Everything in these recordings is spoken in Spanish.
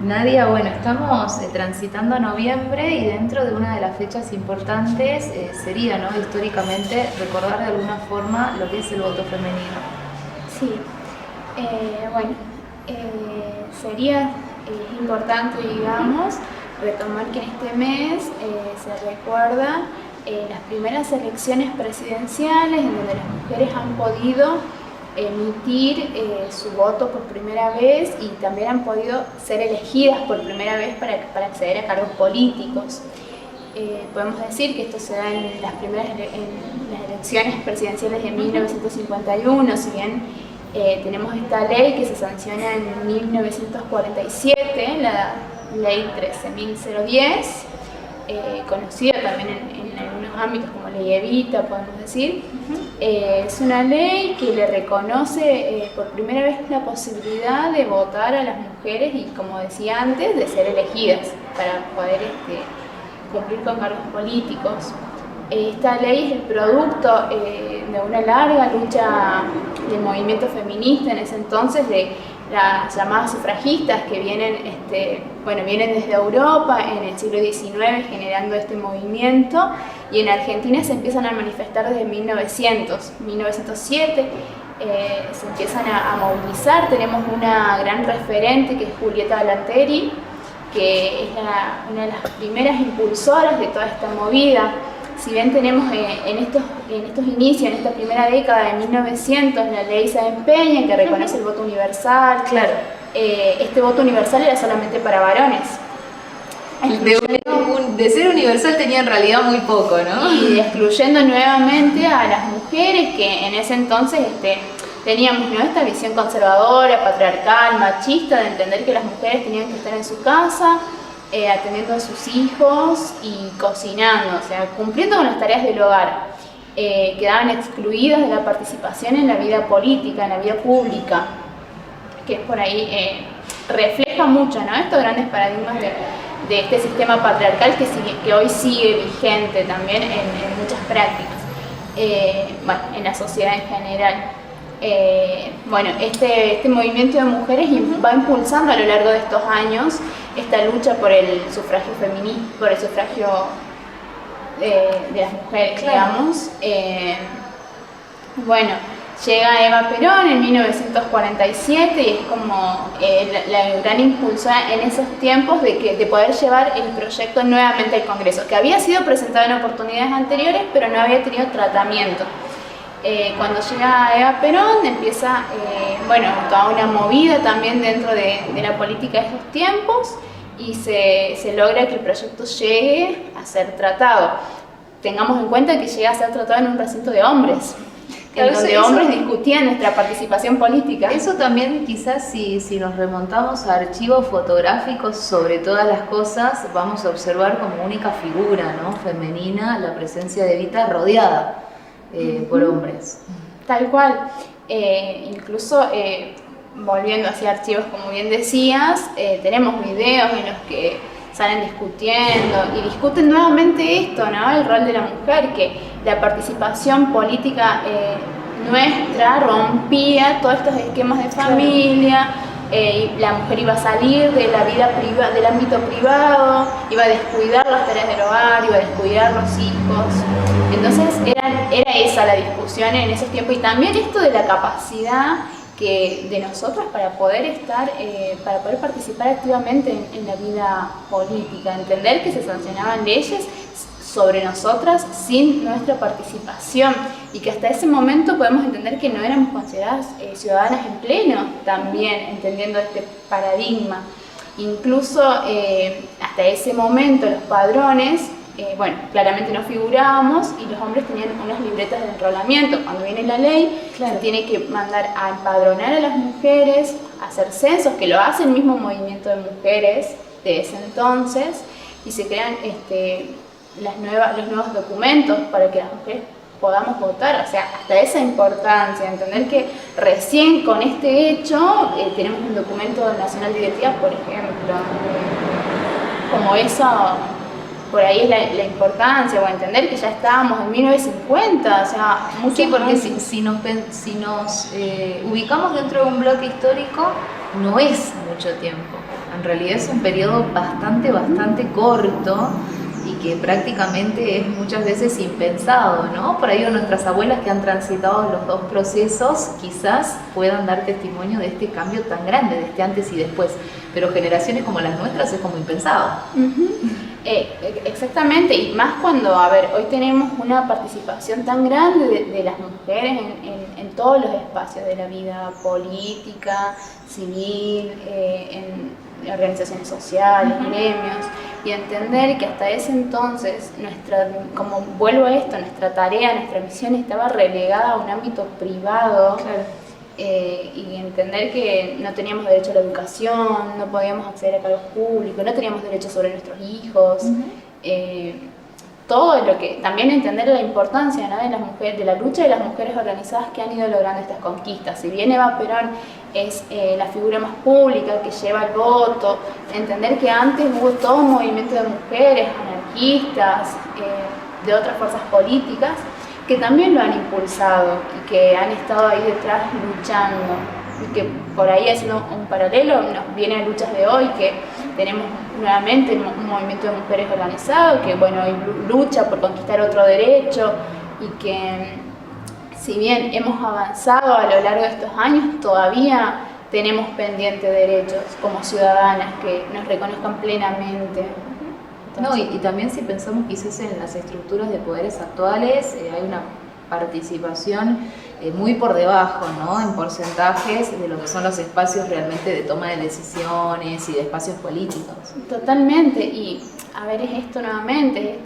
Nadia, bueno, estamos transitando noviembre y dentro de una de las fechas importantes sería, ¿no?, históricamente recordar de alguna forma lo que es el voto femenino. Sí, bueno, sería importante, digamos, retomar que en este mes se recuerda las primeras elecciones presidenciales en donde las mujeres han podido emitir su voto por primera vez y también han podido ser elegidas por primera vez para acceder a cargos políticos. Podemos decir que esto se da en las elecciones presidenciales de 1951, si bien tenemos esta ley que se sanciona en 1947, la ley 13.010, conocida también en algunos ámbitos como ley Evita, podemos decir. Es una ley que le reconoce por primera vez la posibilidad de votar a las mujeres y, como decía antes, de ser elegidas para poder cumplir con cargos políticos. Esta ley es el producto de una larga lucha del movimiento feminista en ese entonces, de las llamadas sufragistas que vienen desde Europa en el siglo XIX generando este movimiento, y en Argentina se empiezan a manifestar desde 1907, se empiezan a movilizar. Tenemos una gran referente que es Julieta Lanteri, que es una de las primeras impulsoras de toda esta movida. Si bien tenemos en estos inicios, en esta primera década de 1900, la ley se empeña que reconoce el voto universal. Claro. Este voto universal era solamente para varones. De ser universal tenía en realidad muy poco, ¿no? Y excluyendo nuevamente a las mujeres, que en ese entonces teníamos, ¿no?, esta visión conservadora, patriarcal, machista, de entender que las mujeres tenían que estar en su casa, atendiendo a sus hijos y cocinando, o sea, cumpliendo con las tareas del hogar. Quedaban excluidas de la participación en la vida política, en la vida pública, que es por ahí, refleja mucho, ¿no?, estos grandes paradigmas de este sistema patriarcal que hoy sigue vigente también en muchas prácticas, en la sociedad en general. Este movimiento de mujeres va impulsando a lo largo de estos años esta lucha por el sufragio femenino, por el sufragio de las mujeres, claro, digamos. Llega Eva Perón en 1947 y es como la gran impulsora en esos tiempos de poder llevar el proyecto nuevamente al Congreso, que había sido presentado en oportunidades anteriores, pero no había tenido tratamiento. Cuando llega Eva Perón empieza toda una movida también dentro de la política de esos tiempos, y se logra que el proyecto llegue a ser tratado. Tengamos en cuenta que llega a ser tratado en un recinto de hombres, claro, en donde hombres discutían nuestra participación política. Eso también, quizás si nos remontamos a archivos fotográficos, sobre todas las cosas, vamos a observar como única figura, ¿no?, femenina, la presencia de Evita rodeada por hombres. Tal cual. Incluso volviendo hacia archivos, como bien decías, tenemos videos en los que salen discutiendo y discuten nuevamente esto, ¿no?, el rol de la mujer, que la participación política nuestra rompía todos estos esquemas de familia. Y la mujer iba a salir de la vida privada, del ámbito privado, iba a descuidar las tareas del hogar, iba a descuidar los hijos. Entonces era esa la discusión en esos tiempos, y también esto de la capacidad de nosotros para poder participar activamente en la vida política, entender que se sancionaban leyes sobre nosotras sin nuestra participación, y que hasta ese momento podemos entender que no éramos consideradas ciudadanas en pleno, también entendiendo este paradigma. Incluso hasta ese momento los padrones, claramente no figurábamos, y los hombres tenían unas libretas de enrolamiento. Cuando viene la ley, claro, se tiene que mandar a empadronar a las mujeres, a hacer censos, que lo hace el mismo movimiento de mujeres de ese entonces, y se crean los nuevos documentos para que las mujeres podamos votar. O sea, hasta esa importancia, entender que recién con este hecho tenemos un documento nacional de identidad, por ejemplo. Como eso, por ahí es la importancia, o entender que ya estábamos en 1950, o sea, mucho. Sí, porque si nos ubicamos dentro de un bloque histórico, no es mucho tiempo. A en realidad es un periodo bastante corto y que prácticamente es muchas veces impensado, ¿no? Por ahí nuestras abuelas que han transitado los dos procesos quizás puedan dar testimonio de este cambio tan grande, de este antes y después, pero generaciones como las nuestras es como impensado. Exactamente, y más cuando, a ver, hoy tenemos una participación tan grande de las mujeres en todos los espacios de la vida política, civil, en organizaciones sociales, gremios, y entender que hasta ese entonces, como vuelvo a esto, nuestra tarea, nuestra misión estaba relegada a un ámbito privado. Claro. Y entender que no teníamos derecho a la educación, no podíamos acceder a cargos públicos, no teníamos derecho sobre nuestros hijos, todo lo que, también entender la importancia, ¿no?, de las mujeres, de la lucha de las mujeres organizadas que han ido logrando estas conquistas. Si bien Eva Perón es la figura más pública que lleva el voto, entender que antes hubo todo un movimiento de mujeres, anarquistas, de otras fuerzas políticas, que también lo han impulsado y que han estado ahí detrás luchando, y que por ahí, haciendo un paralelo, nos vienen luchas de hoy, que tenemos nuevamente un movimiento de mujeres organizado que, bueno, hoy lucha por conquistar otro derecho, y que si bien hemos avanzado a lo largo de estos años, todavía tenemos pendientes derechos como ciudadanas que nos reconozcan plenamente. No, y también si pensamos quizás en las estructuras de poderes actuales, hay una participación muy por debajo, ¿no?, en porcentajes de lo que son los espacios realmente de toma de decisiones y de espacios políticos. Totalmente, y a ver, es esto nuevamente,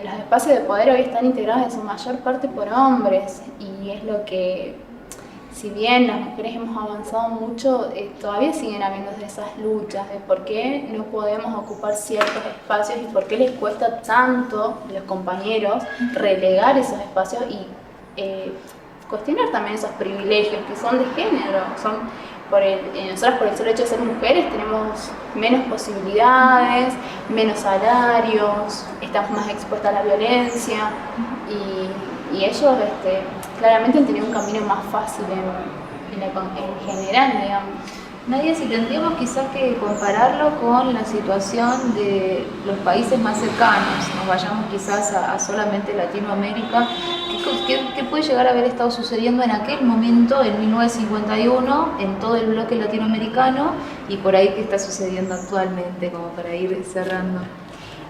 los espacios de poder hoy están integrados en su mayor parte por hombres, y es lo que, si bien las mujeres hemos avanzado mucho, todavía siguen habiendo esas luchas de por qué no podemos ocupar ciertos espacios y por qué les cuesta tanto a los compañeros relegar esos espacios y cuestionar también esos privilegios que son de género. Nosotras, por el solo hecho de ser mujeres, tenemos menos posibilidades, menos salarios, estamos más expuestas a la violencia, y ellos claramente han tenido un camino más fácil en general, digamos. Nadia, si tendríamos quizás que compararlo con la situación de los países más cercanos, nos vayamos quizás a solamente Latinoamérica, ¿qué puede llegar a haber estado sucediendo en aquel momento, en 1951, en todo el bloque latinoamericano, y por ahí qué está sucediendo actualmente, como para ir cerrando?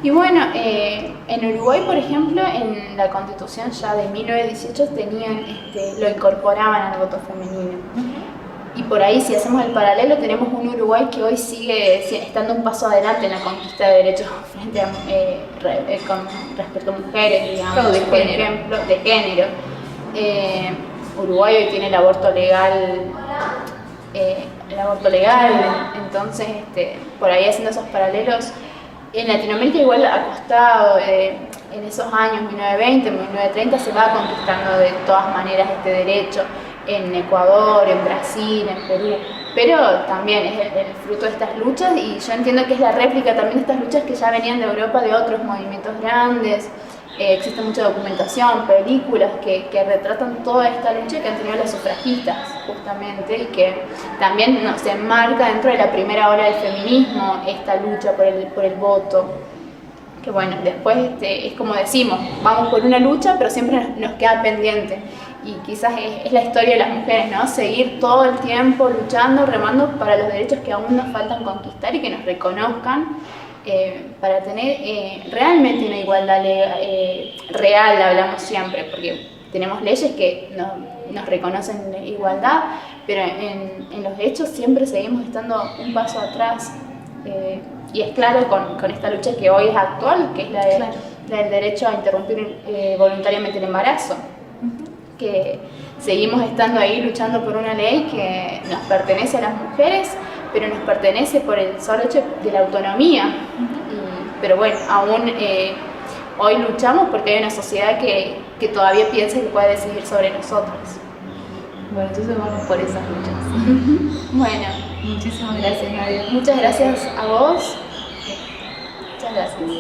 Y bueno, en Uruguay, por ejemplo, en la Constitución ya de 1918 lo incorporaban al voto femenino. Y por ahí, si hacemos el paralelo, tenemos un Uruguay que hoy sigue estando un paso adelante en la conquista de derechos frente con respecto a mujeres, digamos, Todo por ejemplo, de género. Uruguay hoy tiene el aborto legal, entonces por ahí, haciendo esos paralelos, en Latinoamérica igual ha costado, en esos años 1920, 1930 se va conquistando de todas maneras este derecho, en Ecuador, en Brasil, en Perú, pero también es el fruto de estas luchas, y yo entiendo que es la réplica también de estas luchas que ya venían de Europa, de otros movimientos grandes. Existe mucha documentación, películas que retratan toda esta lucha que han tenido las sufragistas, justamente, y que también se enmarca dentro de la primera ola del feminismo, esta lucha por el voto. Que bueno, después es como decimos, vamos por una lucha, pero siempre nos queda pendiente. Y quizás es la historia de las mujeres, ¿no? Seguir todo el tiempo luchando, remando para los derechos que aún nos faltan conquistar y que nos reconozcan, para tener realmente una igualdad real, hablamos siempre, porque tenemos leyes que nos reconocen la igualdad, pero en los hechos siempre seguimos estando un paso atrás. Y es claro con esta lucha que hoy es actual, que es la del derecho a interrumpir voluntariamente el embarazo. Que seguimos estando ahí luchando por una ley que nos pertenece a las mujeres, pero nos pertenece por el solo hecho de la autonomía. Pero bueno, aún hoy luchamos porque hay una sociedad que todavía piensa que puede decidir sobre nosotros. Bueno, entonces vamos por esas luchas. Bueno, muchísimas gracias, Nadia. Muchas gracias a vos. Muchas gracias.